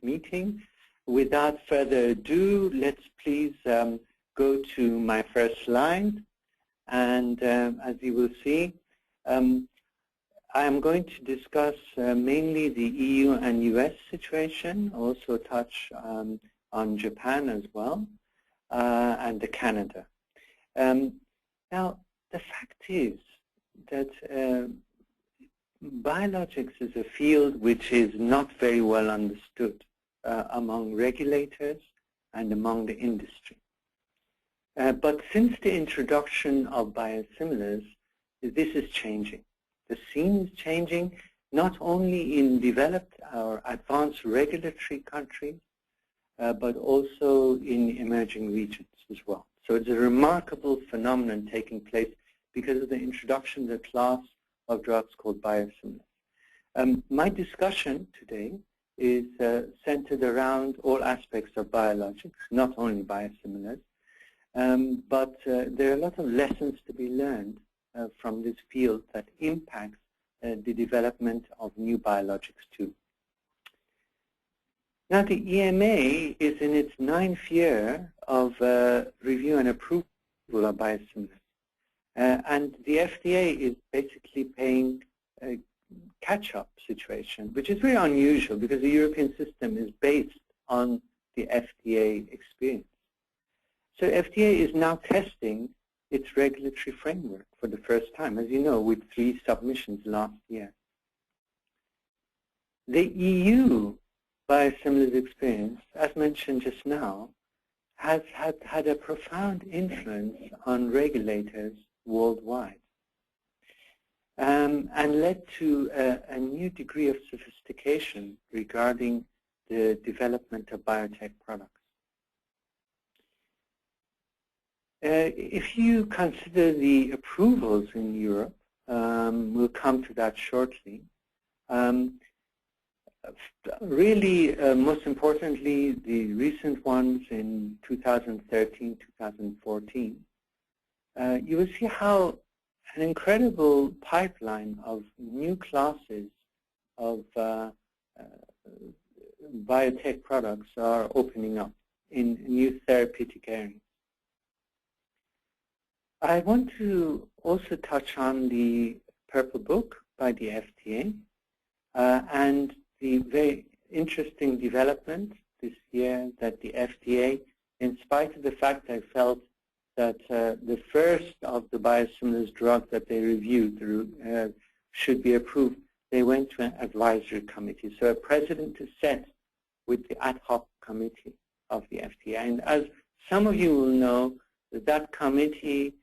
meeting. Without further ado, let's please go to my first slide. And as you will see, I am going to discuss mainly the EU and US situation, also touch on Japan as well, and Canada. Now, the fact is that biologics is a field which is not very well understood among regulators and among the industry. But since the introduction of biosimilars, this is changing. The scene is changing not only in developed or advanced regulatory countries, but also in emerging regions as well. So it's a remarkable phenomenon taking place because of the introduction of the class of drugs called biosimilars. My discussion today is centered around all aspects of biologics, not only biosimilars, but there are a lot of lessons to be learned from this field that impacts the development of new biologics too. Now, the EMA is in its 9th year of review and approval of biosimilars. And the FDA is basically paying a catch-up situation, which is very unusual because the European system is based on the FDA experience. So FDA is now testing its regulatory framework for the first time, as you know, with 3 submissions last year. The EU biosimilars experience, as mentioned just now, has had a profound influence on regulators worldwide and led to a new degree of sophistication regarding the development of biotech products. If you consider the approvals in Europe, we'll come to that shortly. Really, most importantly, the recent ones in 2013, 2014, you will see how an incredible pipeline of new classes of biotech products are opening up in new therapeutic areas. I want to also touch on the Purple Book by the FDA and the very interesting development this year that the FDA, in spite of the fact I felt that the first of the biosimilars drug that they reviewed should be approved, they went to an advisory committee. So a precedent is set with the ad hoc committee of the FDA. And as some of you will know, that committee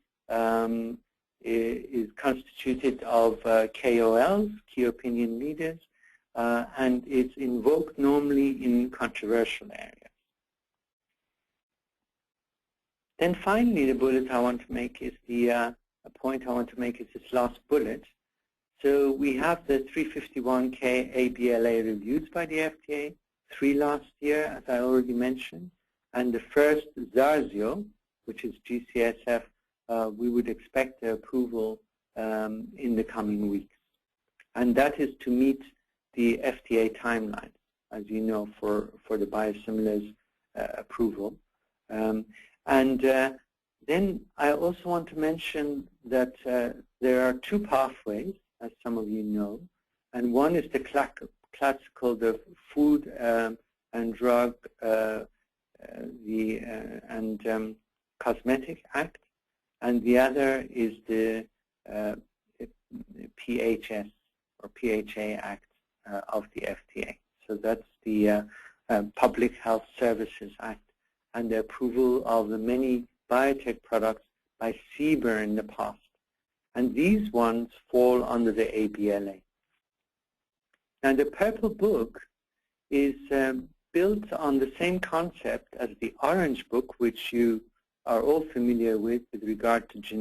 is constituted of KOLs, key opinion leaders, and it's invoked normally in controversial areas. Then finally, the bullet I want to make is the point I want to make is this last bullet. So we have the 351K ABLA reviews by the FDA, 3 last year, as I already mentioned, and the first Zarzio, which is GCSF, we would expect the approval in the coming weeks. And that is to meet the FDA timeline, as you know, for the biosimilars approval. And then I also want to mention that there are 2 pathways, as some of you know, and one is the classical, the Food and Drug and Cosmetic Act, and the other is the PHS or PHA Act of the FDA. So that's the Public Health Services Act and the approval of the many biotech products by CBER in the past. And these ones fall under the ABLA. Now the Purple Book is built on the same concept as the Orange Book, which you are all familiar with regard to generic